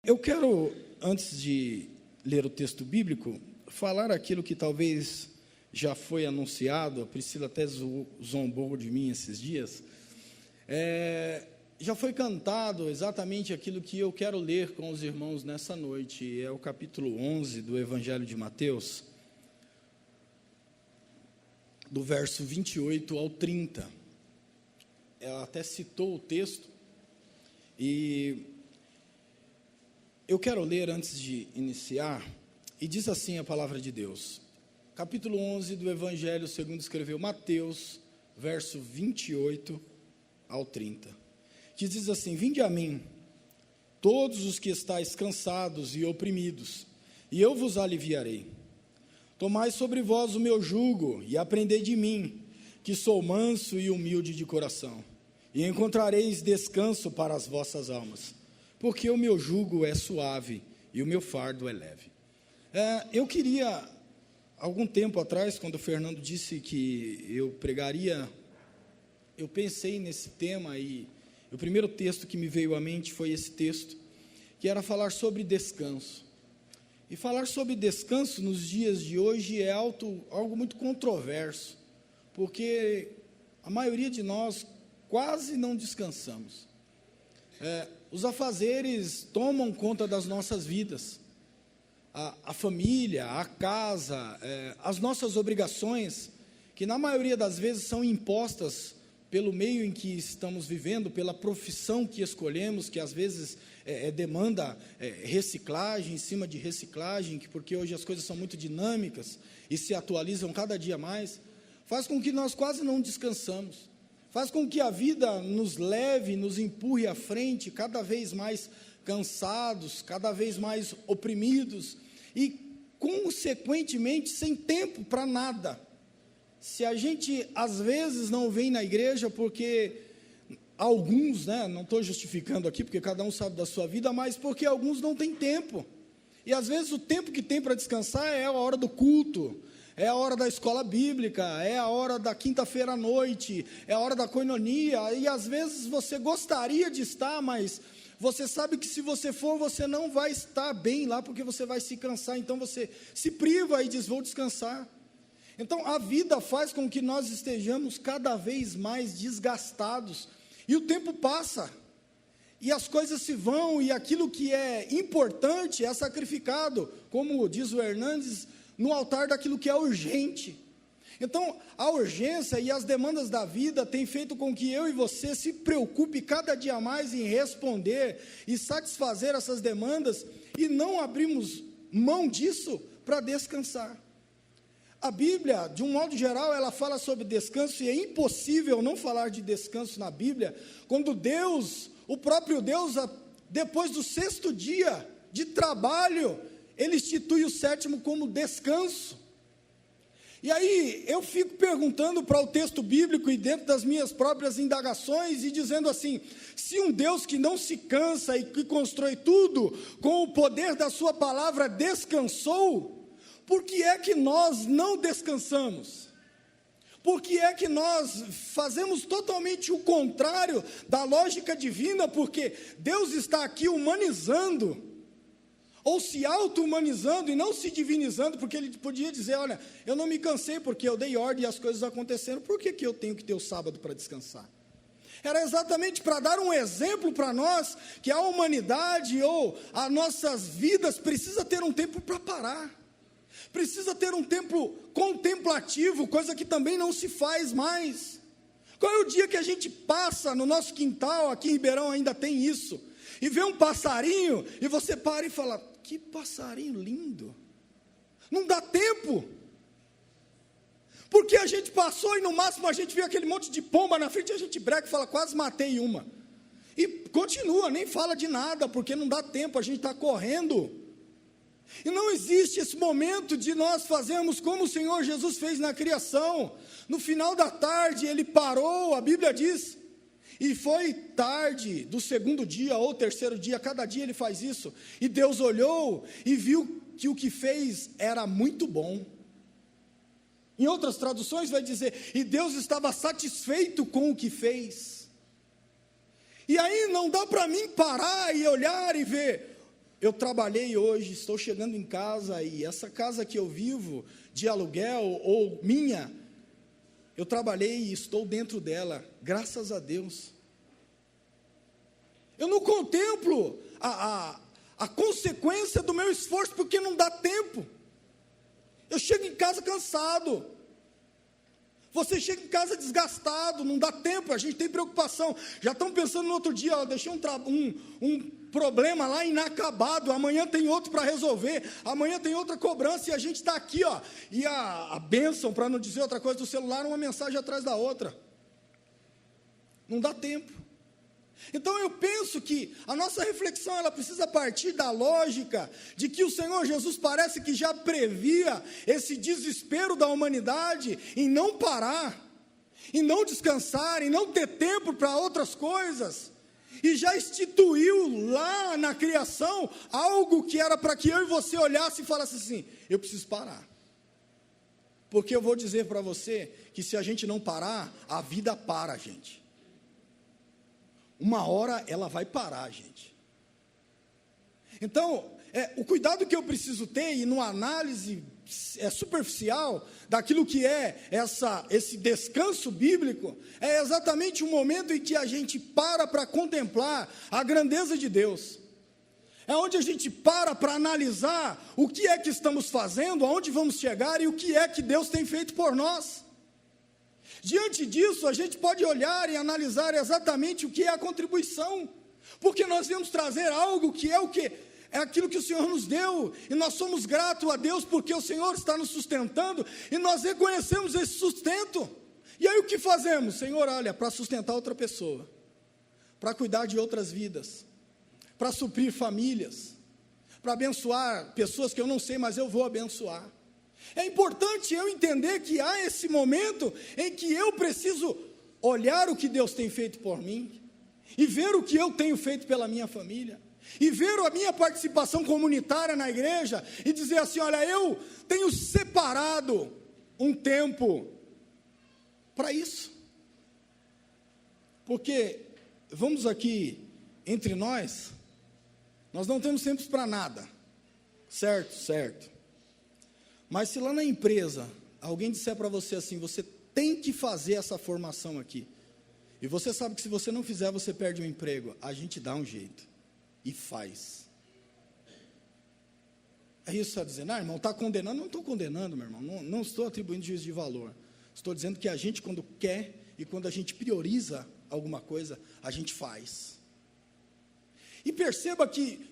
Eu quero, antes de ler o texto bíblico, falar aquilo que talvez já foi anunciado. A Priscila até zombou de mim esses dias. Já foi cantado exatamente aquilo que eu quero ler com os irmãos nessa noite. É o capítulo 11 do Evangelho de Mateus, do verso 28 ao 30. Ela até citou o texto, e eu quero ler antes de iniciar, e diz assim a palavra de Deus. Capítulo 11 do Evangelho segundo escreveu Mateus, verso 28 ao 30, que diz assim: Vinde a mim, todos os que estáis cansados e oprimidos, e eu vos aliviarei. Tomai sobre vós o meu jugo, e aprendei de mim, que sou manso e humilde de coração, e encontrareis descanso para as vossas almas, porque o meu jugo é suave e o meu fardo é leve. Eu queria, algum tempo atrás, quando o Fernando disse que eu pregaria, eu pensei nesse tema, e o primeiro texto que me veio à mente foi esse texto, que era falar sobre descanso. E falar sobre descanso nos dias de hoje é algo muito controverso, porque a maioria de nós quase não descansamos. Os afazeres tomam conta das nossas vidas, a família, a casa, as nossas obrigações, que na maioria das vezes são impostas pelo meio em que estamos vivendo, pela profissão que escolhemos, que às vezes demanda reciclagem em cima de reciclagem, porque hoje as coisas são muito dinâmicas e se atualizam cada dia mais, faz com que nós quase não descansamos, faz com que a vida nos leve, nos empurre à frente, cada vez mais cansados, cada vez mais oprimidos e, consequentemente, sem tempo para nada. Se a gente, às vezes, não vem na igreja porque alguns, não estou justificando aqui, porque cada um sabe da sua vida, mas porque alguns não têm tempo. E, às vezes, o tempo que tem para descansar é a hora do culto, é a hora da escola bíblica, é a hora da quinta-feira à noite, é a hora da coinonia, e às vezes você gostaria de estar, mas você sabe que se você for, você não vai estar bem lá, porque você vai se cansar, então você se priva e diz, vou descansar. Então a vida faz com que nós estejamos cada vez mais desgastados, e o tempo passa, e as coisas se vão, e aquilo que é importante é sacrificado, como diz o Hernandes, no altar daquilo que é urgente. Então, a urgência e as demandas da vida têm feito com que eu e você se preocupe cada dia mais em responder e satisfazer essas demandas, e não abrimos mão disso para descansar. A Bíblia, de um modo geral, ela fala sobre descanso, e é impossível não falar de descanso na Bíblia, quando Deus, o próprio Deus, depois do 6º dia de trabalho, Ele institui o 7º como descanso. E aí eu fico perguntando para o texto bíblico e dentro das minhas próprias indagações e dizendo assim, se um Deus que não se cansa e que constrói tudo com o poder da sua palavra descansou, por que é que nós não descansamos? Por que é que nós fazemos totalmente o contrário da lógica divina? Porque Deus está aqui humanizando, ou se auto-humanizando e não se divinizando, porque Ele podia dizer, olha, eu não me cansei porque eu dei ordem e as coisas aconteceram, por que eu tenho que ter o sábado para descansar? Era exatamente para dar um exemplo para nós, que a humanidade ou as nossas vidas precisa ter um tempo para parar, precisa ter um tempo contemplativo, coisa que também não se faz mais. Qual é o dia que a gente passa no nosso quintal, aqui em Ribeirão ainda tem isso, e vê um passarinho, e você para e fala, que passarinho lindo, não dá tempo, porque a gente passou e no máximo a gente vê aquele monte de pomba na frente, e a gente brega e fala, quase matei uma, e continua, nem fala de nada, porque não dá tempo, a gente está correndo, e não existe esse momento de nós fazermos como o Senhor Jesus fez na criação. No final da tarde Ele parou, a Bíblia diz, e foi tarde do 2º dia ou 3º dia, cada dia Ele faz isso, e Deus olhou e viu que o que fez era muito bom. Em outras traduções vai dizer, e Deus estava satisfeito com o que fez. E aí não dá para mim parar e olhar e ver, eu trabalhei hoje, estou chegando em casa, e essa casa que eu vivo, de aluguel ou minha, eu trabalhei e estou dentro dela, graças a Deus. Eu não contemplo a consequência do meu esforço, porque não dá tempo. Eu chego em casa cansado. Você chega em casa desgastado, não dá tempo, a gente tem preocupação. Já estão pensando no outro dia, ó, deixei um problema lá inacabado, amanhã tem outro para resolver, amanhã tem outra cobrança, e a gente está aqui, ó, e a bênção, para não dizer outra coisa, do celular, uma mensagem atrás da outra. Não dá tempo. Então eu penso que a nossa reflexão, ela precisa partir da lógica de que o Senhor Jesus parece que já previa esse desespero da humanidade em não parar, em não descansar, em não ter tempo para outras coisas, e já instituiu lá na criação algo que era para que eu e você olhasse e falasse assim: eu preciso parar. Porque eu vou dizer para você que se a gente não parar, a vida para, gente. Uma hora ela vai parar, gente. Então, o cuidado que eu preciso ter, e numa análise superficial daquilo que é esse descanso bíblico, é exatamente o momento em que a gente para contemplar a grandeza de Deus. É onde a gente para analisar o que é que estamos fazendo, aonde vamos chegar e o que é que Deus tem feito por nós. Diante disso, a gente pode olhar e analisar exatamente o que é a contribuição, porque nós viemos trazer algo que é o quê? É aquilo que o Senhor nos deu, e nós somos gratos a Deus, porque o Senhor está nos sustentando, e nós reconhecemos esse sustento. E aí o que fazemos? Senhor, olha, para sustentar outra pessoa, para cuidar de outras vidas, para suprir famílias, para abençoar pessoas que eu não sei, mas eu vou abençoar. É importante eu entender que há esse momento em que eu preciso olhar o que Deus tem feito por mim, e ver o que eu tenho feito pela minha família, e ver a minha participação comunitária na igreja, e dizer assim: olha, eu tenho separado um tempo para isso. Porque, vamos aqui, entre nós não temos tempo para nada, certo. Mas se lá na empresa, alguém disser para você assim: você tem que fazer essa formação aqui, e você sabe que se você não fizer, você perde o emprego, a gente dá um jeito, e faz. É isso que está dizendo? Irmão, está condenando? Não estou condenando, meu irmão, não estou atribuindo juízo de valor, estou dizendo que a gente, quando quer, e quando a gente prioriza alguma coisa, a gente faz. E perceba que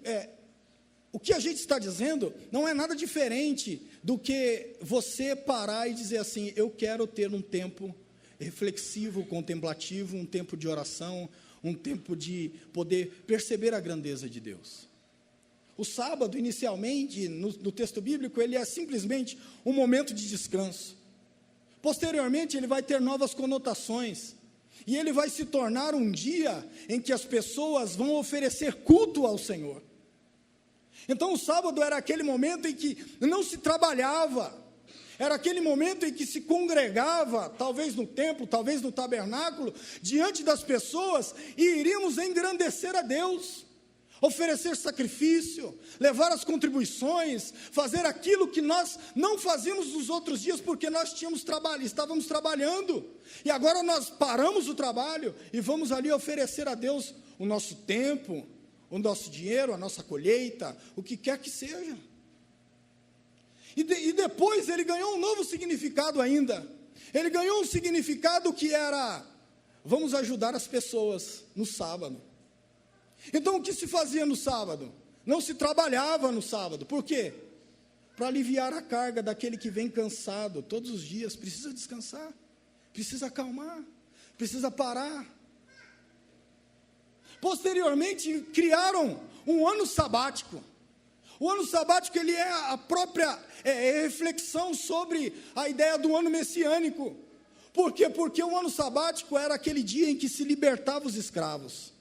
o que a gente está dizendo não é nada diferente do que você parar e dizer assim: eu quero ter um tempo reflexivo, contemplativo, um tempo de oração, um tempo de poder perceber a grandeza de Deus. O sábado, inicialmente, no texto bíblico, ele é simplesmente um momento de descanso. Posteriormente, ele vai ter novas conotações, e ele vai se tornar um dia em que as pessoas vão oferecer culto ao Senhor. Então o sábado era aquele momento em que não se trabalhava, era aquele momento em que se congregava, talvez no templo, talvez no tabernáculo, diante das pessoas, e iríamos engrandecer a Deus, oferecer sacrifício, levar as contribuições, fazer aquilo que nós não fazíamos nos outros dias, porque nós estávamos trabalhando, e agora nós paramos o trabalho, e vamos ali oferecer a Deus o nosso tempo, o nosso dinheiro, a nossa colheita, o que quer que seja. E depois ele ganhou um novo significado ainda. Ele ganhou um significado que era: vamos ajudar as pessoas no sábado. Então o que se fazia no sábado? Não se trabalhava no sábado. Por quê? Para aliviar a carga daquele que vem cansado todos os dias. Precisa descansar, precisa acalmar, precisa parar. Posteriormente, criaram um ano sabático. O ano sabático, ele é a própria reflexão sobre a ideia do ano messiânico. Por quê? Porque o ano sabático era aquele dia em que se libertava os escravos.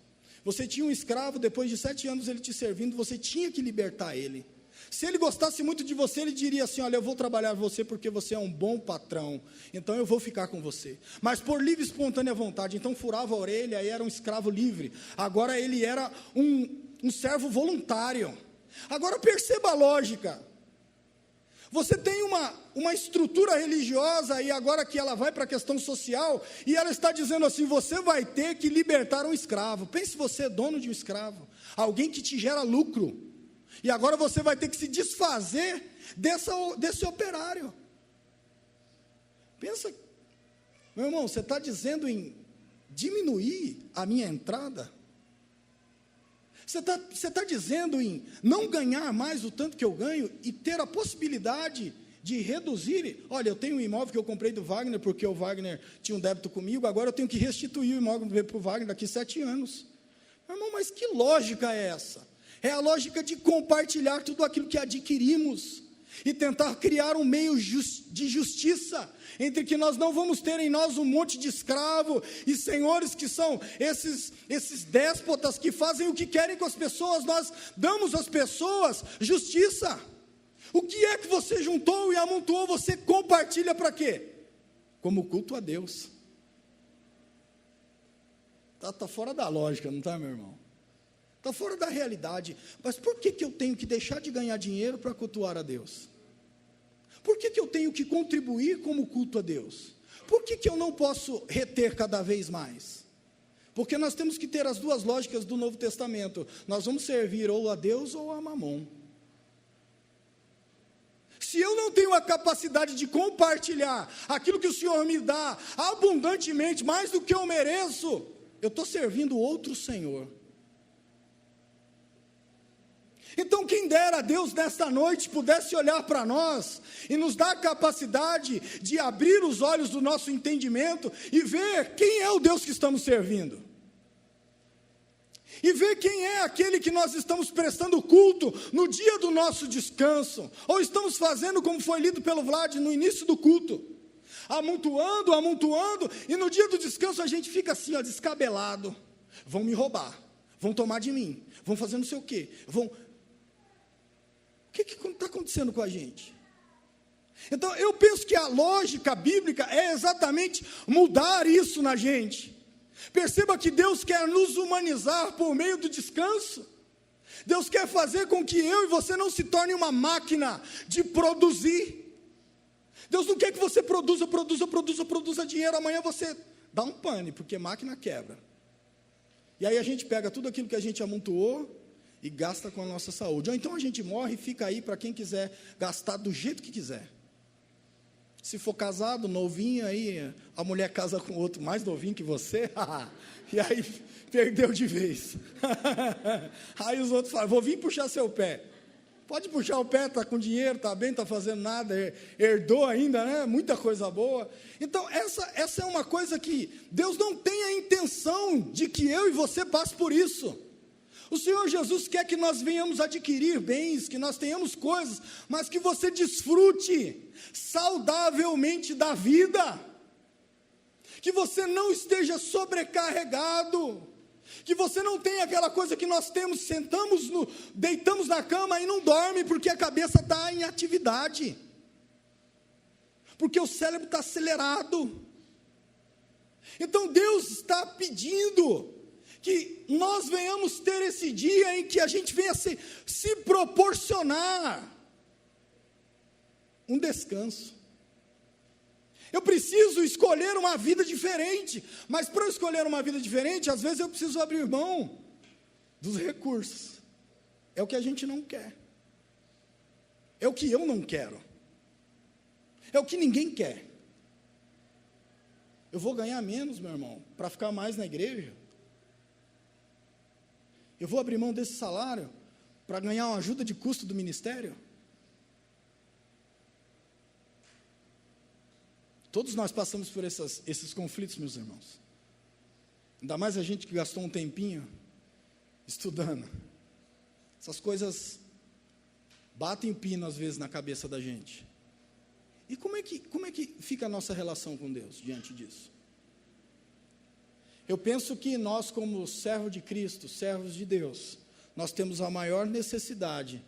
Você tinha um escravo, depois de 7 anos ele te servindo, você tinha que libertar ele. Se ele gostasse muito de você, ele diria assim: olha, eu vou trabalhar você porque você é um bom patrão, então eu vou ficar com você. Mas por livre e espontânea vontade, então furava a orelha e era um escravo livre. Agora ele era um servo voluntário. Agora perceba a lógica. Você tem uma estrutura religiosa, e agora que ela vai para a questão social, e ela está dizendo assim: você vai ter que libertar um escravo. Pense, você é dono de um escravo, alguém que te gera lucro, e agora você vai ter que se desfazer desse operário. Pensa, meu irmão, você está dizendo em diminuir a minha entrada? Você está dizendo em não ganhar mais o tanto que eu ganho e ter a possibilidade de reduzir? Olha, eu tenho um imóvel que eu comprei do Wagner, porque o Wagner tinha um débito comigo, agora eu tenho que restituir o imóvel para o Wagner daqui 7 anos. Meu irmão, mas que lógica é essa? É a lógica de compartilhar tudo aquilo que adquirimos e tentar criar um meio de justiça, entre que nós não vamos ter em nós um monte de escravo e senhores que são esses déspotas que fazem o que querem com as pessoas. Nós damos às pessoas justiça. O que é que você juntou e amontoou, você compartilha para quê? Como culto a Deus. Está fora da lógica, não está, meu irmão? Está fora da realidade. Mas por que eu tenho que deixar de ganhar dinheiro para cultuar a Deus? Por que eu tenho que contribuir como culto a Deus? Por que eu não posso reter cada vez mais? Porque nós temos que ter as duas lógicas do Novo Testamento. Nós vamos servir ou a Deus ou a Mamon. Se eu não tenho a capacidade de compartilhar aquilo que o Senhor me dá abundantemente, mais do que eu mereço, eu estou servindo outro Senhor. Então, quem dera a Deus nesta noite pudesse olhar para nós e nos dar a capacidade de abrir os olhos do nosso entendimento e ver quem é o Deus que estamos servindo. E ver quem é aquele que nós estamos prestando culto no dia do nosso descanso, ou estamos fazendo como foi lido pelo Vlad no início do culto, amontoando, e no dia do descanso a gente fica assim, ó, descabelado. Vão me roubar, vão tomar de mim, vão fazer não sei o quê, O que está acontecendo com a gente? Então, eu penso que a lógica bíblica é exatamente mudar isso na gente. Perceba que Deus quer nos humanizar por meio do descanso. Deus quer fazer com que eu e você não se torne uma máquina de produzir. Deus não quer que você produza dinheiro, amanhã você dá um pane, porque máquina quebra. E aí a gente pega tudo aquilo que a gente amontoou e gasta com a nossa saúde. Ou então a gente morre e fica aí para quem quiser gastar do jeito que quiser. Se for casado, novinho, aí a mulher casa com outro mais novinho que você, e aí perdeu de vez. Aí os outros falam: vou vir puxar seu pé. Pode puxar o pé, está com dinheiro, está bem, está fazendo nada, herdou ainda, né? Muita coisa boa. Então, essa é uma coisa que Deus não tem a intenção de que eu e você passe por isso. O Senhor Jesus quer que nós venhamos adquirir bens, que nós tenhamos coisas, mas que você desfrute saudavelmente da vida, que você não esteja sobrecarregado, que você não tenha aquela coisa que nós temos, deitamos na cama e não dorme, porque a cabeça está em atividade, porque o cérebro está acelerado. Então Deus está pedindo que nós venhamos ter esse dia em que a gente venha se proporcionar um descanso. Eu preciso escolher uma vida diferente, mas para eu escolher uma vida diferente, às vezes eu preciso abrir mão dos recursos. É o que a gente não quer. É o que eu não quero. É o que ninguém quer. Eu vou ganhar menos, meu irmão, para ficar mais na igreja? Eu vou abrir mão desse salário para ganhar uma ajuda de custo do ministério? Todos nós passamos por esses conflitos, meus irmãos. Ainda mais a gente que gastou um tempinho estudando. Essas coisas batem o pino às vezes na cabeça da gente. E como é que fica a nossa relação com Deus diante disso? Eu penso que nós, como servos de Cristo, servos de Deus, nós temos a maior necessidade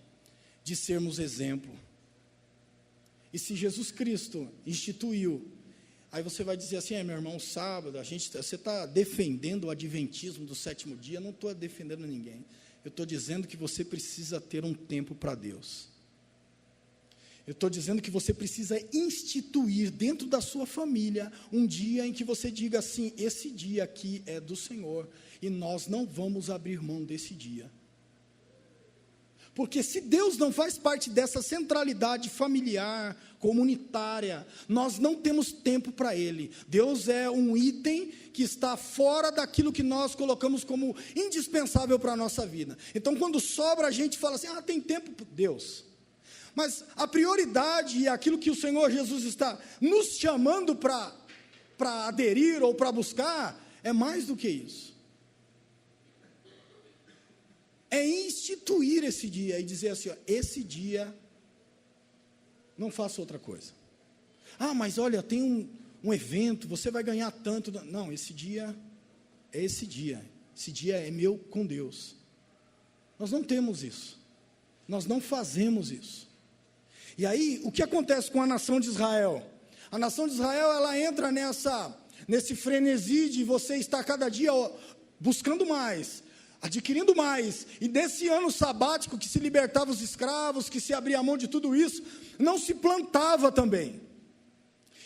de sermos exemplo. E se Jesus Cristo instituiu, aí você vai dizer assim: meu irmão, sábado, você está defendendo o adventismo do sétimo dia? Não estou defendendo ninguém. Eu estou dizendo que você precisa ter um tempo para Deus. Eu estou dizendo que você precisa instituir dentro da sua família um dia em que você diga assim: esse dia aqui é do Senhor e nós não vamos abrir mão desse dia. Porque se Deus não faz parte dessa centralidade familiar, comunitária, nós não temos tempo para Ele. Deus é um item que está fora daquilo que nós colocamos como indispensável para a nossa vida. Então, quando sobra, a gente fala assim: tem tempo para Deus. Mas a prioridade e aquilo que o Senhor Jesus está nos chamando para aderir ou para buscar, é mais do que isso. É instituir esse dia e dizer assim: esse dia, não faça outra coisa. Mas olha, tem um evento, você vai ganhar tanto. Não, esse dia é esse dia. Esse dia é meu com Deus. Nós não temos isso. Nós não fazemos isso. E aí, o que acontece com a nação de Israel? A nação de Israel, ela entra nesse frenesi de você estar cada dia buscando mais, adquirindo mais, e desse ano sabático que se libertava os escravos, que se abria a mão de tudo isso, não se plantava também.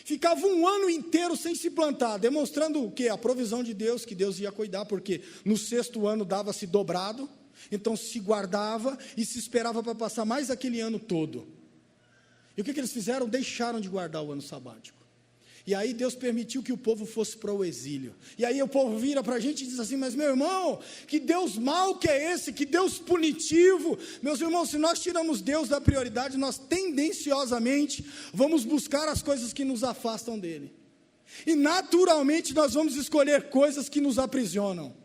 Ficava um ano inteiro sem se plantar, demonstrando o quê? A provisão de Deus, que Deus ia cuidar, porque no 6º ano dava-se dobrado, então se guardava e se esperava para passar mais aquele ano todo. E o que eles fizeram? Deixaram de guardar o ano sabático. E aí Deus permitiu que o povo fosse para o exílio. E aí o povo vira para a gente e diz assim: mas meu irmão, que Deus mau que é esse? Que Deus punitivo? Meus irmãos, se nós tiramos Deus da prioridade, nós tendenciosamente vamos buscar as coisas que nos afastam dele. E naturalmente nós vamos escolher coisas que nos aprisionam.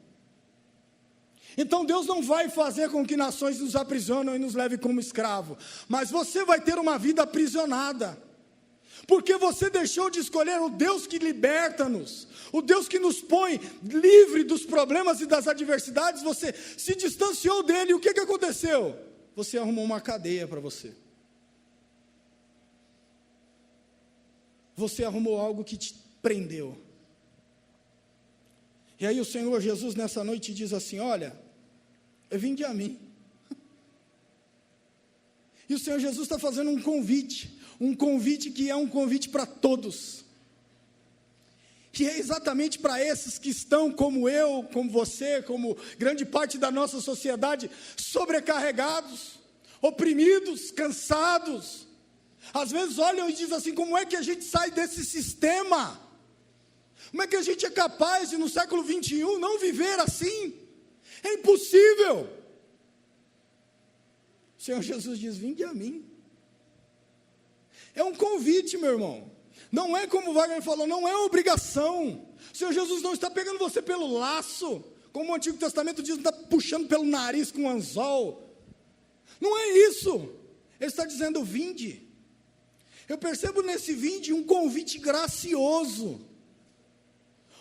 Então Deus não vai fazer com que nações nos aprisionam e nos levem como escravo, mas você vai ter uma vida aprisionada, porque você deixou de escolher o Deus que liberta-nos, o Deus que nos põe livre dos problemas e das adversidades. Você se distanciou dele, e o que aconteceu? Você arrumou uma cadeia para você. Você arrumou algo que te prendeu. E aí o Senhor Jesus nessa noite diz assim: olha, vinde a mim. E o Senhor Jesus está fazendo um convite que é um convite para todos, que é exatamente para esses que estão como eu, como você, como grande parte da nossa sociedade, sobrecarregados, oprimidos, cansados. Às vezes olham e dizem assim: como é que a gente sai desse sistema? Como é que a gente é capaz de no século 21 não viver assim? É impossível. O Senhor Jesus diz: vinde a mim. É um convite, meu irmão. Não é como o Wagner falou, não é obrigação. O Senhor Jesus não está pegando você pelo laço, como o Antigo Testamento diz, não está puxando pelo nariz com um anzol. Não é isso. Ele está dizendo: vinde. Eu percebo nesse vinde um convite gracioso.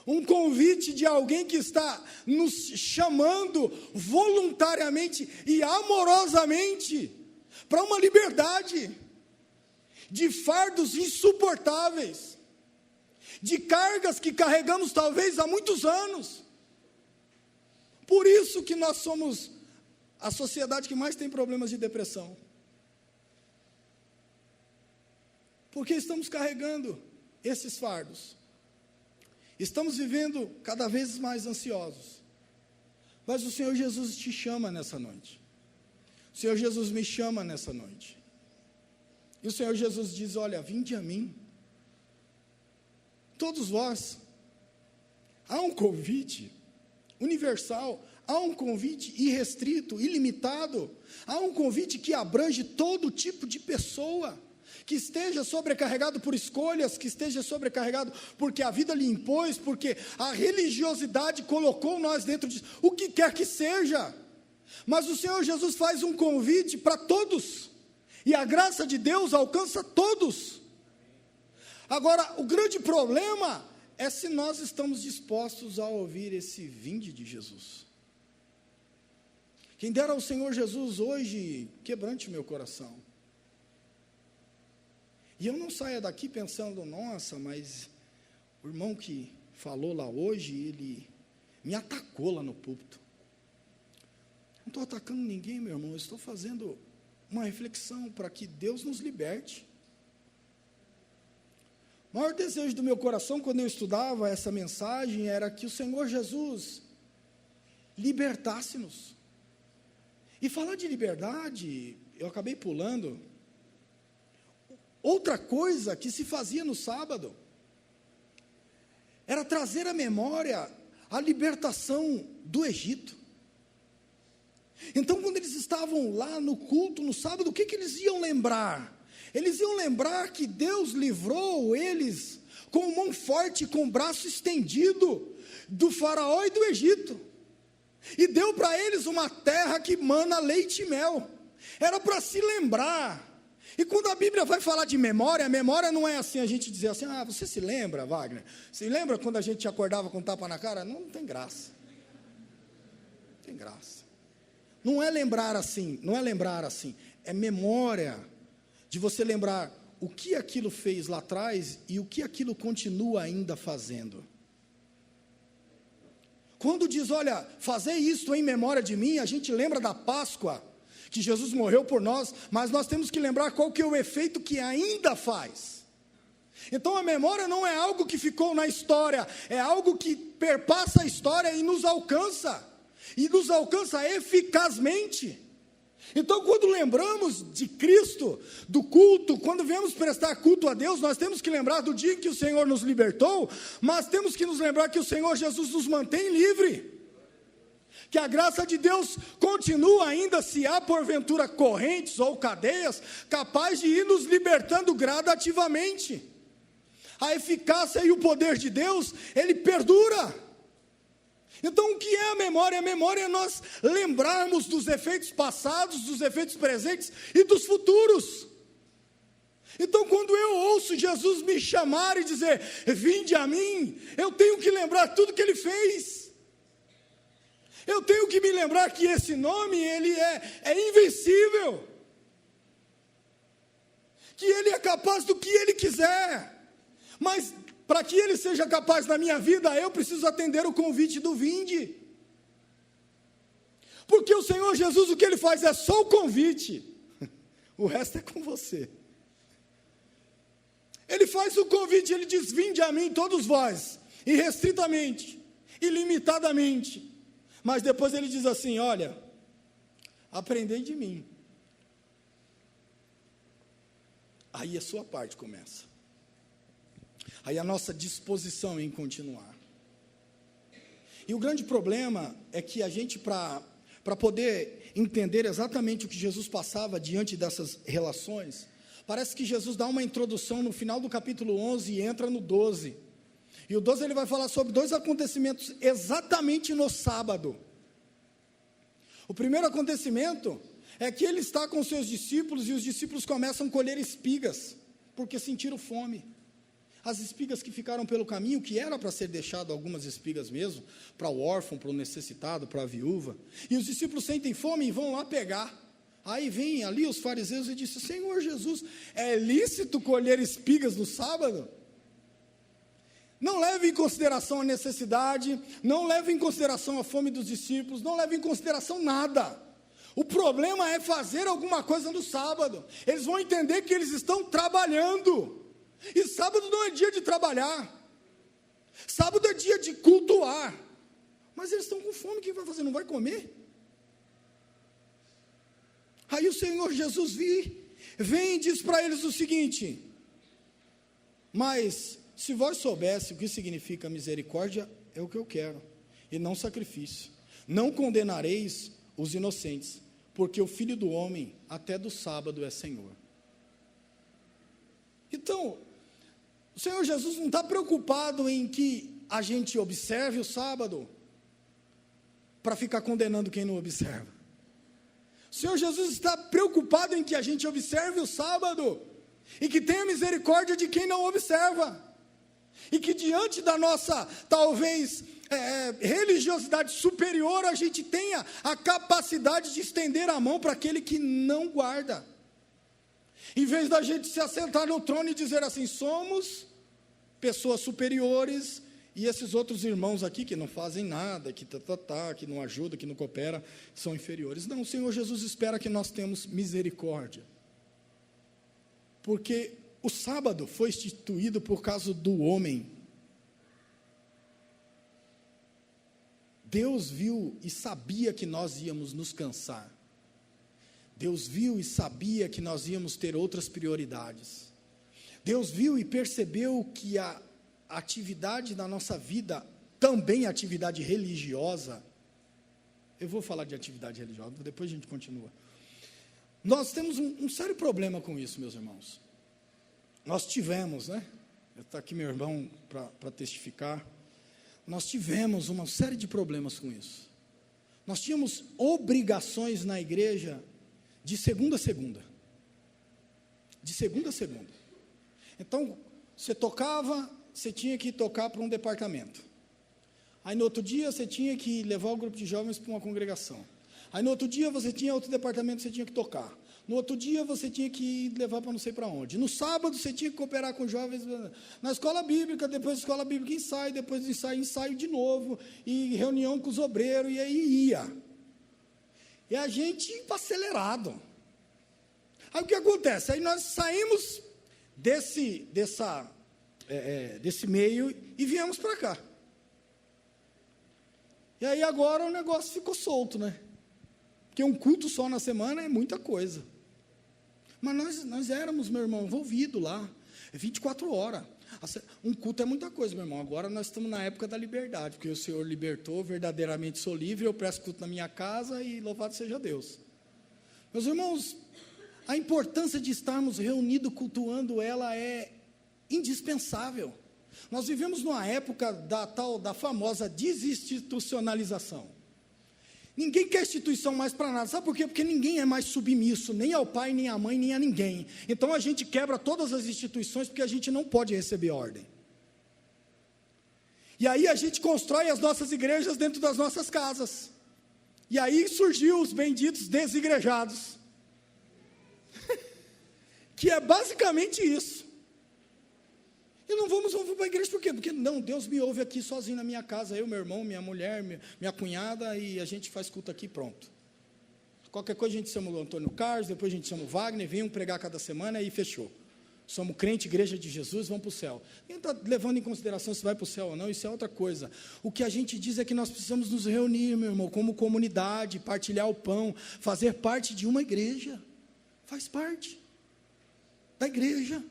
Um convite de alguém que está nos chamando voluntariamente e amorosamente para uma liberdade de fardos insuportáveis, de cargas que carregamos talvez há muitos anos. Por isso que nós somos a sociedade que mais tem problemas de depressão. Porque estamos carregando esses fardos. Estamos vivendo cada vez mais ansiosos. Mas o Senhor Jesus te chama nessa noite. O Senhor Jesus me chama nessa noite. E o Senhor Jesus diz: olha, vinde a mim. Todos vós. Há um convite universal, há um convite irrestrito, ilimitado, há um convite que abrange todo tipo de pessoa, que esteja sobrecarregado por escolhas, que esteja sobrecarregado porque a vida lhe impôs, porque a religiosidade colocou nós dentro disso, o que quer que seja. Mas o Senhor Jesus faz um convite para todos, e a graça de Deus alcança todos. Agora, o grande problema é se nós estamos dispostos a ouvir esse vinde de Jesus. Quem dera ao Senhor Jesus hoje quebrante o meu coração. E eu não saia daqui pensando: nossa, mas o irmão que falou lá hoje, ele me atacou lá no púlpito. Não estou atacando ninguém, meu irmão, eu estou fazendo uma reflexão para que Deus nos liberte. O maior desejo do meu coração, quando eu estudava essa mensagem, era que o Senhor Jesus libertasse-nos. E falar de liberdade, eu acabei pulando. Outra coisa que se fazia no sábado, era trazer à memória a libertação do Egito. Então, quando eles estavam lá no culto, no sábado, o que eles iam lembrar? Eles iam lembrar que Deus livrou eles com mão forte, com o braço estendido do faraó e do Egito, e deu para eles uma terra que mana leite e mel. Era para se lembrar. E quando a Bíblia vai falar de memória, a memória não é assim, a gente dizer assim, você se lembra, Wagner? Se lembra quando a gente acordava com tapa na cara? Não tem graça. Não tem graça. Não é lembrar assim, é memória, de você lembrar o que aquilo fez lá atrás e o que aquilo continua ainda fazendo. Quando diz, olha, fazer isso em memória de mim, a gente lembra da Páscoa, que Jesus morreu por nós, mas nós temos que lembrar qual que é o efeito que ainda faz. Então a memória não é algo que ficou na história, é algo que perpassa a história e nos alcança eficazmente. Então, quando lembramos de Cristo, do culto, quando viemos prestar culto a Deus, nós temos que lembrar do dia em que o Senhor nos libertou, mas temos que nos lembrar que o Senhor Jesus nos mantém livre, que a graça de Deus continua ainda, se há porventura correntes ou cadeias, capaz de ir nos libertando gradativamente. A eficácia e o poder de Deus, ele perdura. Então, o que é a memória? A memória é nós lembrarmos dos efeitos passados, dos efeitos presentes e dos futuros. Então, quando eu ouço Jesus me chamar e dizer, vinde a mim, eu tenho que lembrar tudo que Ele fez. Eu tenho que me lembrar que esse nome, ele é invencível. Que Ele é capaz do que Ele quiser. Mas para que Ele seja capaz na minha vida, eu preciso atender o convite do vinde. Porque o Senhor Jesus, o que Ele faz é só o convite, o resto é com você. Ele faz o convite, Ele diz, vinde a mim todos vós, irrestritamente, ilimitadamente. Mas depois Ele diz assim, olha, aprendei de mim. Aí a sua parte começa. Aí a nossa disposição em continuar. E o grande problema é que a gente, para poder entender exatamente o que Jesus passava diante dessas relações, parece que Jesus dá uma introdução no final do capítulo 11 e entra no 12. E o 12 ele vai falar sobre dois acontecimentos exatamente no sábado. O primeiro acontecimento é que ele está com seus discípulos e os discípulos começam a colher espigas, porque sentiram fome. As espigas que ficaram pelo caminho, que era para ser deixado algumas espigas mesmo, para o órfão, para o necessitado, para a viúva. E os discípulos sentem fome e vão lá pegar. Aí vêm ali os fariseus e dizem, Senhor Jesus, é lícito colher espigas no sábado? Não leve em consideração a necessidade, não leve em consideração a fome dos discípulos, não leve em consideração nada. O problema é fazer alguma coisa no sábado. Eles vão entender que eles estão trabalhando. E sábado não é dia de trabalhar, sábado é dia de cultuar, mas eles estão com fome, o que vai fazer? Não vai comer? Aí o Senhor Jesus vem e diz para eles o seguinte, mas se vós soubesse o que significa misericórdia, é o que eu quero, e não sacrifício, não condenareis os inocentes, porque o Filho do Homem até do sábado é Senhor. Então, o Senhor Jesus não está preocupado em que a gente observe o sábado para ficar condenando quem não observa. O Senhor Jesus está preocupado em que a gente observe o sábado e que tenha misericórdia de quem não observa. E que diante da nossa, talvez, religiosidade superior, a gente tenha a capacidade de estender a mão para aquele que não guarda. Em vez da gente se assentar no trono e dizer assim, somos pessoas superiores E esses outros irmãos aqui que não fazem nada, que não ajudam, que não cooperam, são inferiores. Não, o Senhor Jesus espera que nós tenhamos misericórdia. Porque o sábado foi instituído por causa do homem. Deus viu e sabia que nós íamos nos cansar. Deus viu e sabia que nós íamos ter outras prioridades. Deus viu e percebeu que a atividade da nossa vida, também a atividade religiosa, eu vou falar de atividade religiosa, depois a gente continua. Nós temos um sério problema com isso, meus irmãos. Nós tivemos, está aqui meu irmão para testificar, nós tivemos uma série de problemas com isso. Nós tínhamos obrigações na igreja de segunda a segunda. De segunda a segunda. Então, você tinha que tocar para um departamento. Aí no outro dia você tinha que levar o grupo de jovens para uma congregação. Aí no outro dia você tinha outro departamento que você tinha que tocar. No outro dia você tinha que levar para não sei para onde. No sábado você tinha que cooperar com jovens na escola bíblica, depois da escola bíblica ensaio, depois do ensaio de novo, e reunião com os obreiros, e aí ia. E a gente acelerado. Aí o que acontece? Aí nós saímos desse meio e viemos para cá. E aí agora o negócio ficou solto, Porque um culto só na semana é muita coisa. Mas nós éramos, meu irmão, envolvidos lá. 24 horas. Um culto é muita coisa, meu irmão. Agora nós estamos na época da liberdade, porque o Senhor libertou, verdadeiramente sou livre, eu presto culto na minha casa e louvado seja Deus. Meus irmãos, a importância de estarmos reunidos cultuando ela é indispensável. Nós vivemos numa época da famosa desinstitucionalização. Ninguém quer instituição mais para nada, sabe por quê? Porque ninguém é mais submisso, nem ao pai, nem à mãe, nem a ninguém. Então a gente quebra todas as instituições, porque a gente não pode receber ordem. E aí a gente constrói as nossas igrejas dentro das nossas casas. E aí surgiu os benditos desigrejados. Que é basicamente isso. E não vamos para a igreja por quê? Porque não, Deus me ouve aqui sozinho na minha casa, eu, meu irmão, minha mulher, minha cunhada, e a gente faz culto aqui, pronto. Qualquer coisa a gente chama o Antônio Carlos, depois a gente chama o Wagner, vem pregar cada semana e fechou. Somos crente, igreja de Jesus, vamos para o céu. Ninguém está levando em consideração se vai para o céu ou não, isso é outra coisa. O que a gente diz é que nós precisamos nos reunir, meu irmão, como comunidade, partilhar o pão, fazer parte de uma igreja. Faz parte da igreja.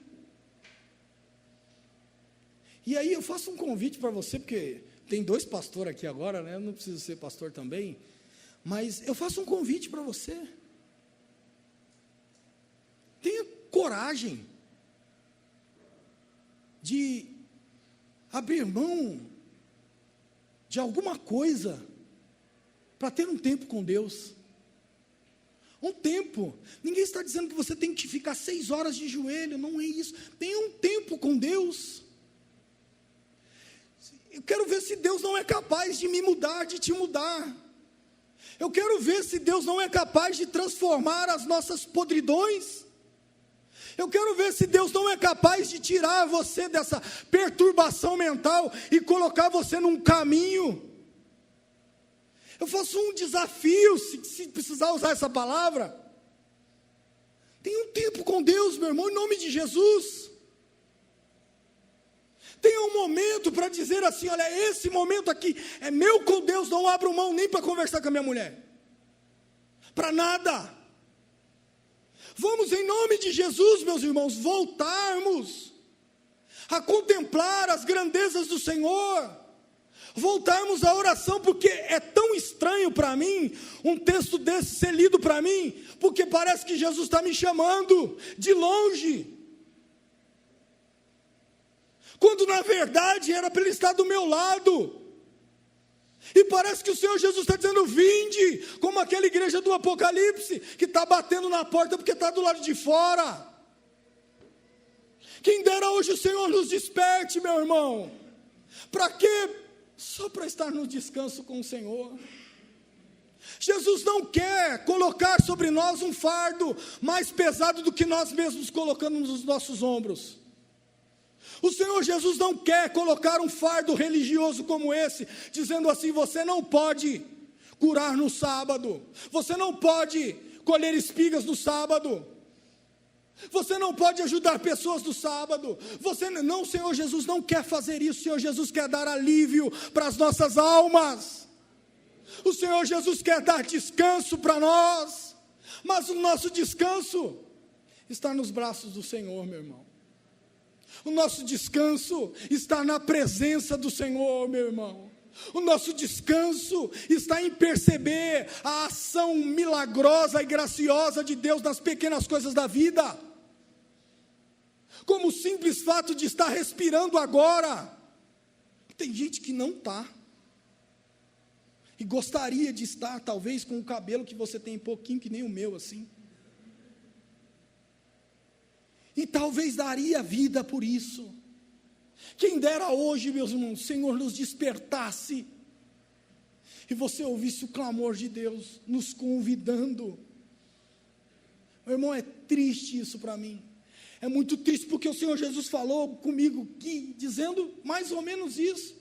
E aí eu faço um convite para você, porque tem 2 pastores aqui agora, eu não preciso ser pastor também, mas eu faço um convite para você. Tenha coragem de abrir mão de alguma coisa para ter um tempo com Deus. Um tempo. Ninguém está dizendo que você tem que ficar 6 horas de joelho, não é isso. Tenha um tempo com Deus. Eu quero ver se Deus não é capaz de me mudar, de te mudar. Eu quero ver se Deus não é capaz de transformar as nossas podridões. Eu quero ver se Deus não é capaz de tirar você dessa perturbação mental e colocar você num caminho. Eu faço um desafio, se precisar usar essa palavra. Tenha um tempo com Deus, meu irmão, em nome de Jesus. Tenha um momento para dizer assim, olha, esse momento aqui é meu com Deus, não abro mão nem para conversar com a minha mulher. Para nada. Vamos, em nome de Jesus, meus irmãos, voltarmos a contemplar as grandezas do Senhor. Voltarmos à oração, porque é tão estranho para mim, um texto desse ser lido para mim, porque parece que Jesus está me chamando de longe. Quando na verdade era para Ele estar do meu lado. E parece que o Senhor Jesus está dizendo, vinde, como aquela igreja do Apocalipse, que está batendo na porta porque está do lado de fora. Quem dera hoje o Senhor nos desperte, meu irmão. Para quê? Só para estar no descanso com o Senhor. Jesus não quer colocar sobre nós um fardo mais pesado do que nós mesmos colocamos nos nossos ombros. O Senhor Jesus não quer colocar um fardo religioso como esse, dizendo assim: você não pode curar no sábado, você não pode colher espigas no sábado, você não pode ajudar pessoas no sábado. Não, o Senhor Jesus não quer fazer isso. O Senhor Jesus quer dar alívio para as nossas almas. O Senhor Jesus quer dar descanso para nós, mas o nosso descanso está nos braços do Senhor, meu irmão. O nosso descanso está na presença do Senhor, meu irmão. O nosso descanso está em perceber a ação milagrosa e graciosa de Deus nas pequenas coisas da vida. Como o simples fato de estar respirando agora. Tem gente que não está. E gostaria de estar, talvez, com o cabelo que você tem pouquinho, que nem o meu, assim. E talvez daria vida por isso. Quem dera hoje, meus irmãos, o Senhor nos despertasse, e você ouvisse o clamor de Deus, nos convidando. Meu irmão, é triste isso para mim. É muito triste, porque o Senhor Jesus falou comigo aqui, dizendo mais ou menos isso.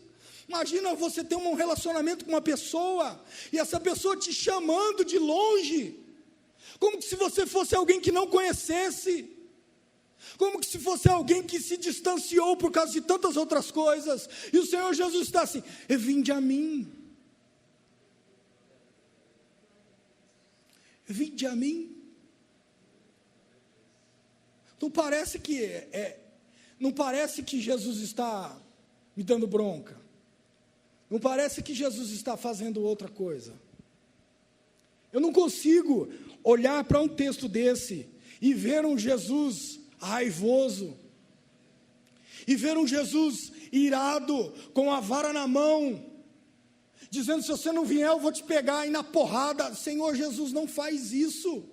Imagina você ter um relacionamento com uma pessoa, e essa pessoa te chamando de longe, como se você fosse alguém que não conhecesse, como se fosse alguém que se distanciou por causa de tantas outras coisas, e o Senhor Jesus está assim: vinde a mim, vinde a mim. Não parece que Jesus está me dando bronca, não parece que Jesus está fazendo outra coisa. Eu não consigo olhar para um texto desse e ver um Jesus raivoso, e ver um Jesus irado, com a vara na mão, dizendo: se você não vier eu vou te pegar, e na porrada. Senhor Jesus não faz isso.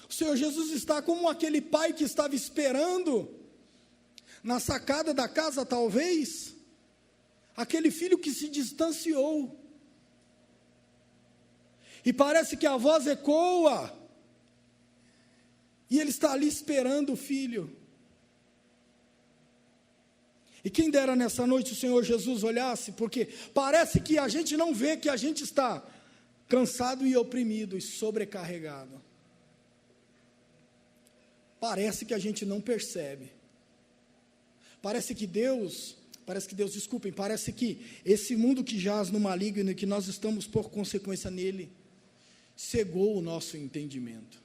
O Senhor Jesus está como aquele pai que estava esperando, na sacada da casa talvez, aquele filho que se distanciou, e parece que a voz ecoa, e ele está ali esperando o filho. E quem dera nessa noite o Senhor Jesus olhasse, porque parece que a gente não vê que a gente está cansado e oprimido e sobrecarregado. Parece que a gente não percebe. Parece que esse mundo que jaz no maligno e que nós estamos por consequência nele, cegou o nosso entendimento.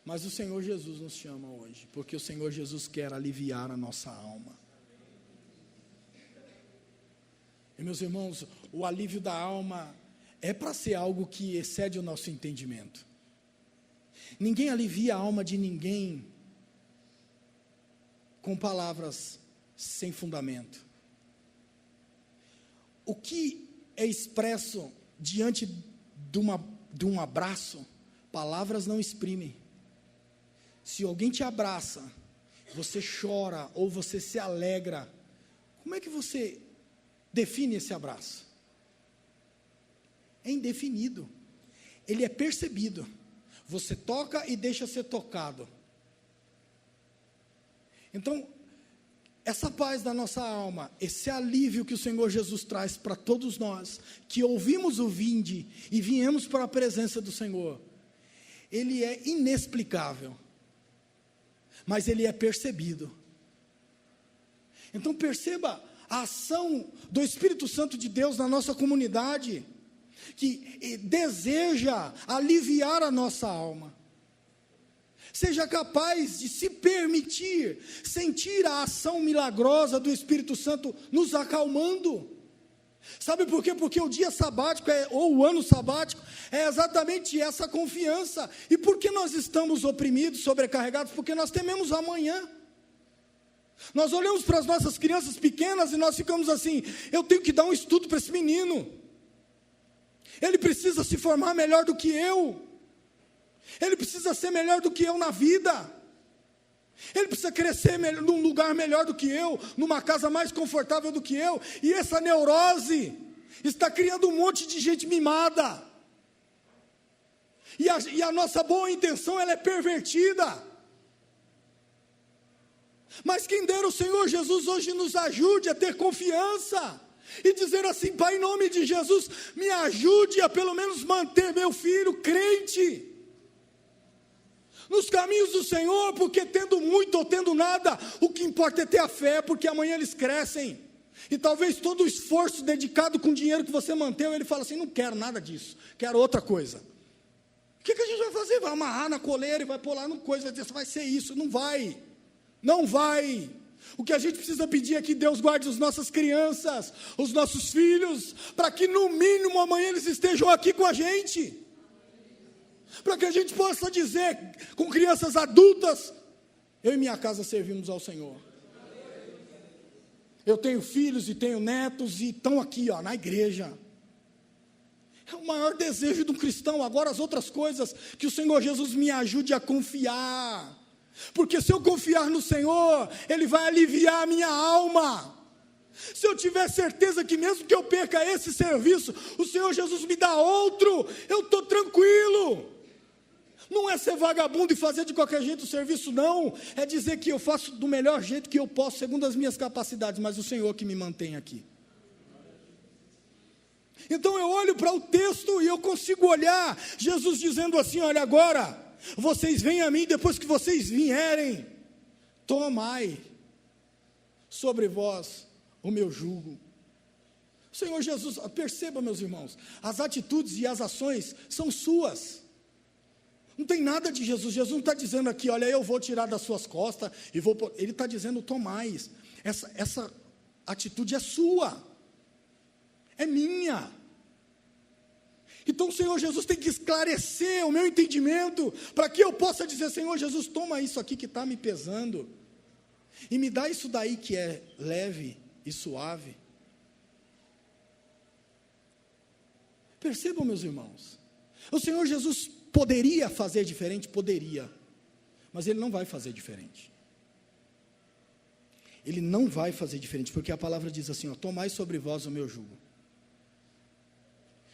Mas o Senhor Jesus nos chama hoje, porque o Senhor Jesus quer aliviar a nossa alma. E meus irmãos, o alívio da alma é para ser algo que excede o nosso entendimento. Ninguém alivia a alma de ninguém com palavras sem fundamento. O que é expresso diante de um abraço, palavras não exprimem. Se alguém te abraça, você chora ou você se alegra, como é que você define esse abraço? É indefinido, ele é percebido. Você toca e deixa ser tocado. Então, essa paz da nossa alma, esse alívio que o Senhor Jesus traz para todos nós, que ouvimos o vinde e viemos para a presença do Senhor, ele é inexplicável, mas ele é percebido. Então perceba a ação do Espírito Santo de Deus na nossa comunidade, que deseja aliviar a nossa alma. Seja capaz de se permitir sentir a ação milagrosa do Espírito Santo nos acalmando. Sabe por quê? Porque o dia sabático, ou o ano sabático, é exatamente essa confiança. E por que nós estamos oprimidos, sobrecarregados? Porque nós tememos amanhã. Nós olhamos para as nossas crianças pequenas e nós ficamos assim: eu tenho que dar um estudo para esse menino, ele precisa se formar melhor do que eu, ele precisa ser melhor do que eu na vida, ele precisa crescer num lugar melhor do que eu, numa casa mais confortável do que eu. E essa neurose está criando um monte de gente mimada, e a nossa boa intenção ela é pervertida. Mas quem dera o Senhor Jesus hoje nos ajude a ter confiança e dizer assim: Pai, em nome de Jesus, me ajude a pelo menos manter meu filho crente nos caminhos do Senhor, porque tendo muito ou tendo nada, o que importa é ter a fé, porque amanhã eles crescem, e talvez todo o esforço dedicado com o dinheiro que você manteve, ele fala assim: não quero nada disso, quero outra coisa. O que a gente vai fazer? Vai amarrar na coleira e vai pôr lá no coisa, vai dizer, vai ser isso. Não vai, não vai. O que a gente precisa pedir é que Deus guarde as nossas crianças, os nossos filhos, para que no mínimo amanhã eles estejam aqui com a gente, para que a gente possa dizer com crianças adultas: eu e minha casa servimos ao Senhor. Eu tenho filhos e tenho netos e estão aqui, ó, na igreja. É o maior desejo de um cristão. Agora as outras coisas, que o Senhor Jesus me ajude a confiar, porque se eu confiar no Senhor, Ele vai aliviar a minha alma. Se eu tiver certeza que mesmo que eu perca esse serviço, o Senhor Jesus me dá outro, eu estou tranquilo. Não é ser vagabundo e fazer de qualquer jeito o serviço, não. É dizer que eu faço do melhor jeito que eu posso, segundo as minhas capacidades, mas o Senhor que me mantém aqui. Então eu olho para o texto e eu consigo olhar Jesus dizendo assim: olha, agora vocês vêm a mim, depois que vocês vierem, tomai sobre vós o meu jugo. O Senhor Jesus, perceba, meus irmãos, as atitudes e as ações são suas. Não tem nada de Jesus. Jesus não está dizendo aqui: olha, eu vou tirar das suas costas e vou. Ele está dizendo: tomai. Essa atitude é sua, é minha. Então o Senhor Jesus tem que esclarecer o meu entendimento, para que eu possa dizer: Senhor Jesus, toma isso aqui que está me pesando, e me dá isso daí que é leve e suave. Percebam, meus irmãos, o Senhor Jesus poderia fazer diferente? Poderia, mas Ele não vai fazer diferente. Ele não vai fazer diferente, porque a palavra diz assim: ó, tomai sobre vós o meu jugo.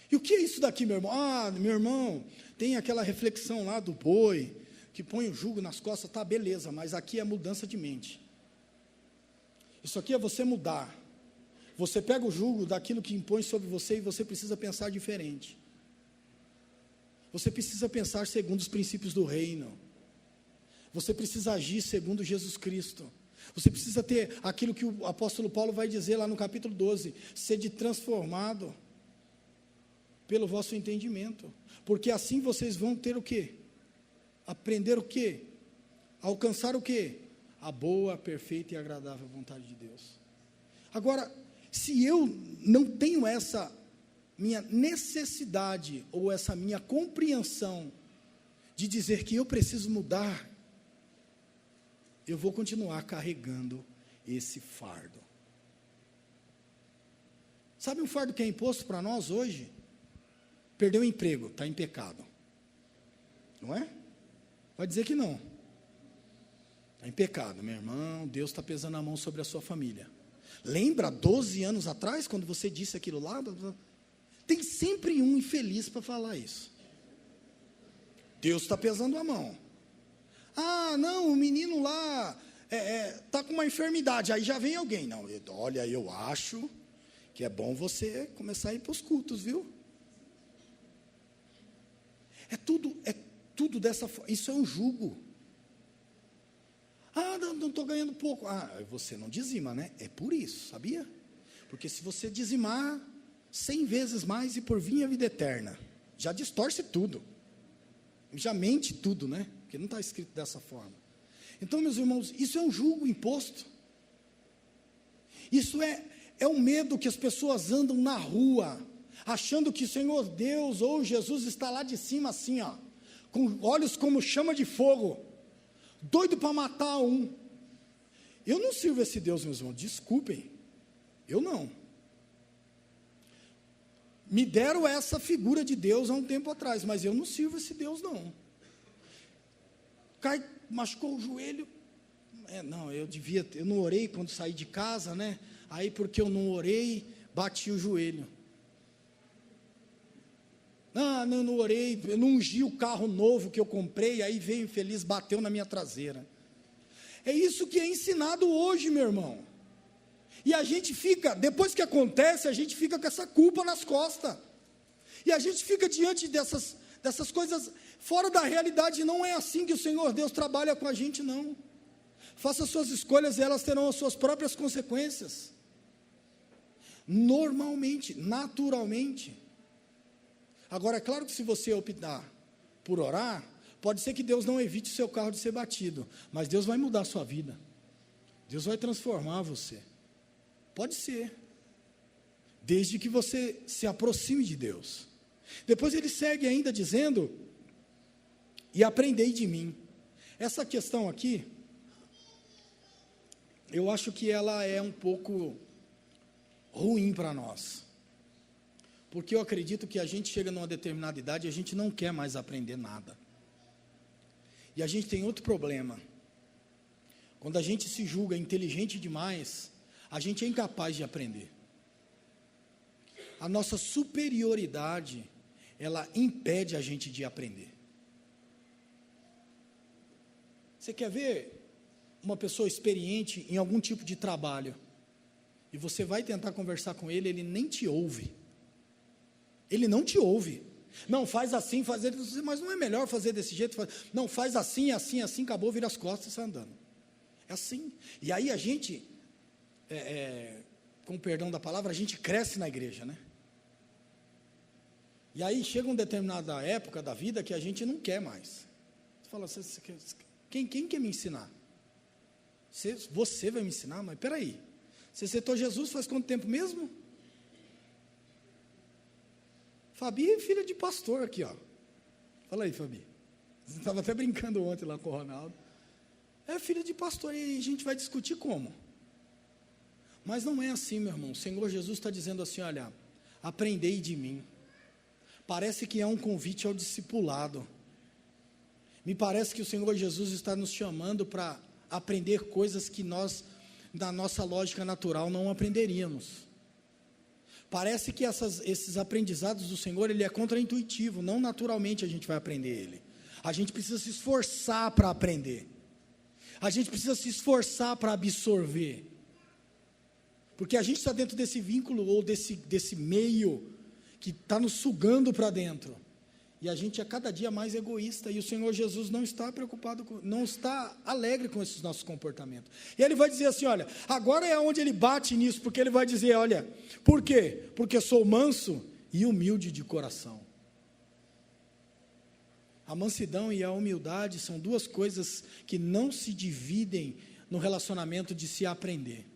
E o que é isso daqui, meu irmão? Ah, meu irmão, tem aquela reflexão lá do boi, que põe o jugo nas costas, tá, beleza, mas aqui é mudança de mente. Isso aqui é você mudar. Você pega o jugo daquilo que impõe sobre você e você precisa pensar diferente. Você precisa pensar segundo os princípios do reino. Você precisa agir segundo Jesus Cristo. Você precisa ter aquilo que o apóstolo Paulo vai dizer lá no capítulo 12, sede transformado pelo vosso entendimento, porque assim vocês vão ter o quê? Aprender o quê? Alcançar o quê? A boa, perfeita e agradável vontade de Deus. Agora, se eu não tenho essa minha necessidade, ou essa minha compreensão, de dizer que eu preciso mudar, eu vou continuar carregando esse fardo. Sabe um fardo que é imposto para nós hoje? Perdeu o emprego, está em pecado, não é? Vai dizer que não, está em pecado, meu irmão. Deus está pesando a mão sobre a sua família. Lembra 12 anos atrás, quando você disse aquilo lá? Tem sempre um infeliz para falar isso. Deus está pesando a mão. Ah, não, o menino lá está com uma enfermidade. Aí já vem alguém: não, olha, eu acho que é bom você começar a ir para os cultos, viu? É tudo dessa forma. Isso é um jugo. Ah, não estou ganhando pouco. Ah, você não dizima, né? É por isso, sabia? Porque se você dizimar 100 vezes mais e por vir a vida eterna, já distorce tudo, já mente tudo, né? Porque não está escrito dessa forma. Então, meus irmãos, isso é um jugo imposto. Isso é um medo que as pessoas andam na rua, achando que o Senhor Deus ou Jesus está lá de cima assim, ó, com olhos como chama de fogo, doido para matar um. Eu não sirvo esse Deus, meus irmãos, desculpem, eu não. Me deram essa figura de Deus há um tempo atrás, mas eu não sirvo esse Deus, não. Machucou o joelho, eu não orei quando saí de casa, né? Aí porque eu não orei, bati o joelho. Ah, não orei, eu não ungi o carro novo que eu comprei, aí veio infeliz, bateu na minha traseira. É isso que é ensinado hoje, meu irmão. E a gente fica, depois que acontece, a gente fica com essa culpa nas costas. E a gente fica diante dessas coisas fora da realidade. Não é assim que o Senhor Deus trabalha com a gente, não. Faça suas escolhas e elas terão as suas próprias consequências. Normalmente, naturalmente. Agora, é claro que se você optar por orar, pode ser que Deus não evite o seu carro de ser batido, mas Deus vai mudar a sua vida. Deus vai transformar você. Pode ser. Desde que você se aproxime de Deus. Depois ele segue ainda dizendo, e aprendei de mim. Essa questão aqui, eu acho que ela é um pouco ruim para nós. Porque eu acredito que a gente chega numa determinada idade e a gente não quer mais aprender nada. E a gente tem outro problema. Quando a gente se julga inteligente demais, a gente é incapaz de aprender. A nossa superioridade, ela impede a gente de aprender. Você quer ver uma pessoa experiente em algum tipo de trabalho, e você vai tentar conversar com ele, ele nem te ouve. Ele não te ouve. Não, faz assim, mas não é melhor fazer desse jeito? Não, faz assim, assim, assim, acabou, vira as costas e sai andando. É assim. E aí a gente, com o perdão da palavra, a gente cresce na igreja, né? E aí chega uma determinada época da vida que a gente não quer mais. Você fala, quem quer me ensinar? Você vai me ensinar? Mas peraí, você aceitou Jesus faz quanto tempo mesmo? Fabi é filha de pastor aqui, ó. Fala aí, Fabi. Você estava até brincando ontem lá com o Ronaldo. É filha de pastor, e a gente vai discutir como. Mas não é assim, meu irmão. O Senhor Jesus está dizendo assim, olha, aprendei de mim. Parece que é um convite ao discipulado. Me parece que o Senhor Jesus está nos chamando para aprender coisas que nós, na nossa lógica natural, não aprenderíamos. Parece que esses aprendizados do Senhor, ele é contraintuitivo, não naturalmente a gente vai aprender ele. A gente precisa se esforçar para aprender. A gente precisa se esforçar para absorver. Porque a gente está dentro desse vínculo, ou desse meio, que está nos sugando para dentro. E a gente é cada dia mais egoísta, e o Senhor Jesus não está preocupado, não está alegre com esses nossos comportamentos. E ele vai dizer assim, olha, agora é onde ele bate nisso, porque ele vai dizer, olha, por quê? Porque sou manso e humilde de coração. A mansidão e a humildade são duas coisas que não se dividem no relacionamento de se aprender.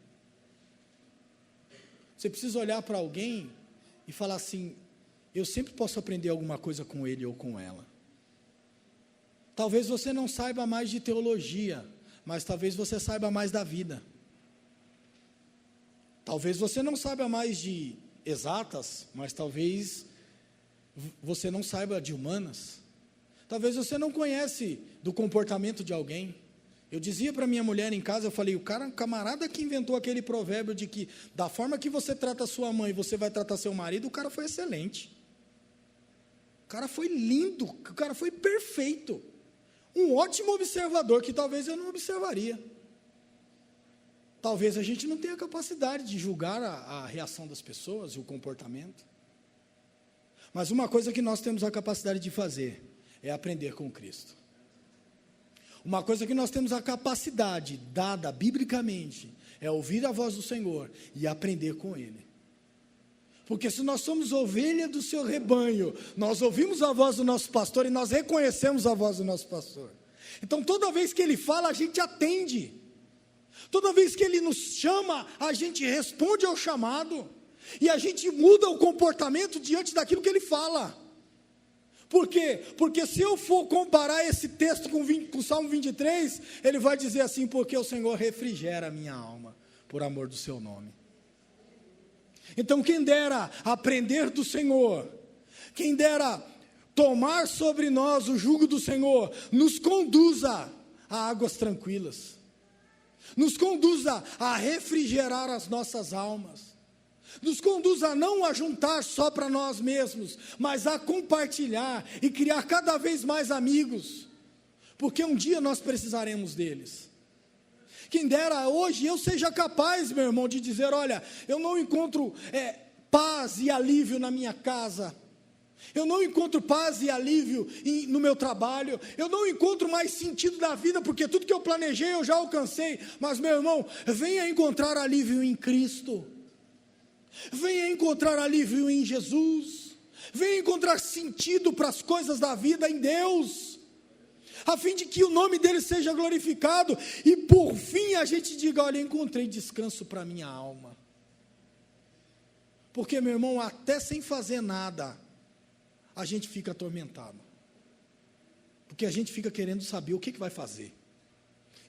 Você precisa olhar para alguém e falar assim, eu sempre posso aprender alguma coisa com ele ou com ela. Talvez você não saiba mais de teologia, mas talvez você saiba mais da vida. Talvez você não saiba mais de exatas, mas talvez você não saiba de humanas. Talvez você não conhece do comportamento de alguém. Eu dizia para minha mulher em casa, eu falei, o camarada que inventou aquele provérbio de que da forma que você trata sua mãe, você vai tratar seu marido, o cara foi excelente. O cara foi lindo, o cara foi perfeito. Um ótimo observador, que talvez eu não observaria. Talvez a gente não tenha capacidade de julgar a reação das pessoas e o comportamento. Mas uma coisa que nós temos a capacidade de fazer é aprender com Cristo. Uma coisa que nós temos a capacidade, dada biblicamente, é ouvir a voz do Senhor e aprender com Ele. Porque se nós somos ovelha do seu rebanho, nós ouvimos a voz do nosso pastor e nós reconhecemos a voz do nosso pastor. Então toda vez que ele fala, a gente atende. Toda vez que ele nos chama, a gente responde ao chamado. E a gente muda o comportamento diante daquilo que ele fala. Por quê? Porque se eu for comparar esse texto com o Salmo 23, ele vai dizer assim, porque o Senhor refrigera a minha alma, por amor do seu nome. Então quem dera aprender do Senhor, quem dera tomar sobre nós o jugo do Senhor, nos conduza a águas tranquilas, nos conduza a refrigerar as nossas almas, nos conduz a não ajuntar só para nós mesmos, mas a compartilhar e criar cada vez mais amigos, porque um dia nós precisaremos deles. Quem dera hoje eu seja capaz, meu irmão, de dizer: olha, eu não encontro paz e alívio na minha casa, eu não encontro paz e alívio no meu trabalho, eu não encontro mais sentido na vida, porque tudo que eu planejei eu já alcancei. Mas, meu irmão, venha encontrar alívio em Cristo, venha encontrar alívio em Jesus, venha encontrar sentido para as coisas da vida em Deus, a fim de que o nome dele seja glorificado, e por fim a gente diga: olha, encontrei descanso para a minha alma. Porque, meu irmão, até sem fazer nada, a gente fica atormentado, porque a gente fica querendo saber o que vai fazer,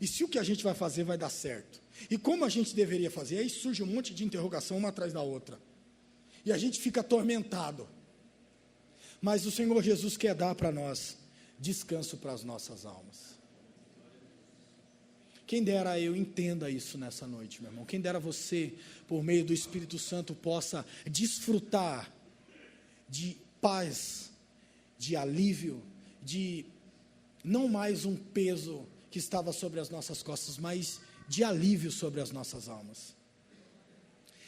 e se o que a gente vai fazer vai dar certo, e como a gente deveria fazer. Aí surge um monte de interrogação uma atrás da outra, e a gente fica atormentado. Mas o Senhor Jesus quer dar para nós descanso para as nossas almas. Quem dera eu entenda isso nessa noite, meu irmão. Quem dera você, por meio do Espírito Santo, possa desfrutar de paz, de alívio, de não mais um peso que estava sobre as nossas costas, mas de alívio sobre as nossas almas.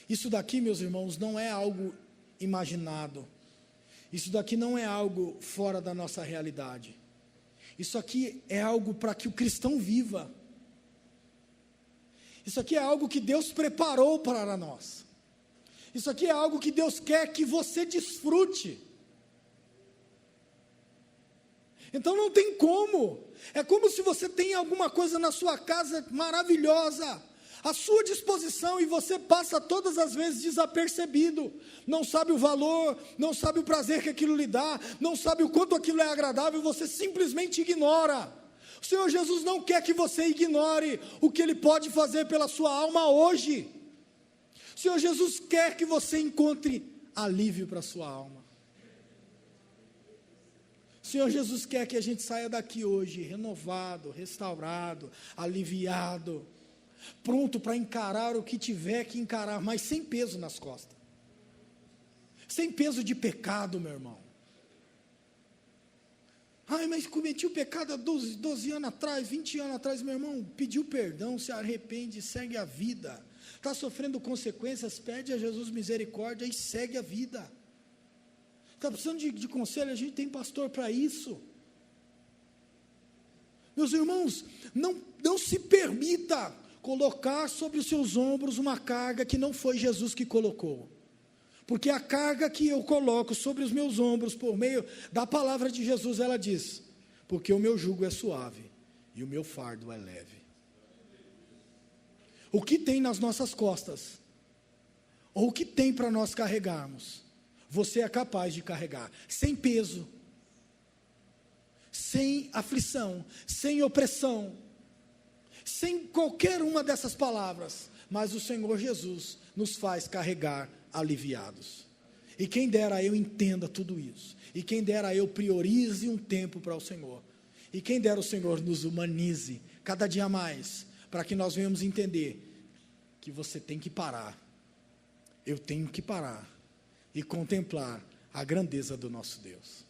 Isso daqui, meus irmãos, não é algo imaginado, isso daqui não é algo fora da nossa realidade, isso aqui é algo para que o cristão viva, isso aqui é algo que Deus preparou para nós, isso aqui é algo que Deus quer que você desfrute. Então não tem como, é como se você tem alguma coisa na sua casa maravilhosa, à sua disposição, e você passa todas as vezes desapercebido, não sabe o valor, não sabe o prazer que aquilo lhe dá, não sabe o quanto aquilo é agradável, você simplesmente ignora. O Senhor Jesus não quer que você ignore o que Ele pode fazer pela sua alma hoje. O Senhor Jesus quer que você encontre alívio para a sua alma. O Senhor Jesus quer que a gente saia daqui hoje renovado, restaurado, aliviado, pronto para encarar o que tiver que encarar, mas sem peso nas costas, sem peso de pecado, meu irmão. Ai, mas cometi o pecado há 12 anos atrás, 20 anos atrás. Meu irmão, pediu perdão, se arrepende, segue a vida. Está sofrendo consequências, pede a Jesus misericórdia e segue a vida. Está precisando de conselho, a gente tem pastor para isso. Meus irmãos, não se permita colocar sobre os seus ombros uma carga que não foi Jesus que colocou, porque a carga que eu coloco sobre os meus ombros, por meio da palavra de Jesus, ela diz: porque o meu jugo é suave, e o meu fardo é leve. O que tem nas nossas costas, ou o que tem para nós carregarmos, você é capaz de carregar, sem peso, sem aflição, sem opressão, sem qualquer uma dessas palavras, mas o Senhor Jesus nos faz carregar aliviados. E quem dera eu entenda tudo isso, e quem dera eu priorize um tempo para o Senhor, e quem dera o Senhor nos humanize cada dia mais, para que nós venhamos entender que você tem que parar, eu tenho que parar, e contemplar a grandeza do nosso Deus.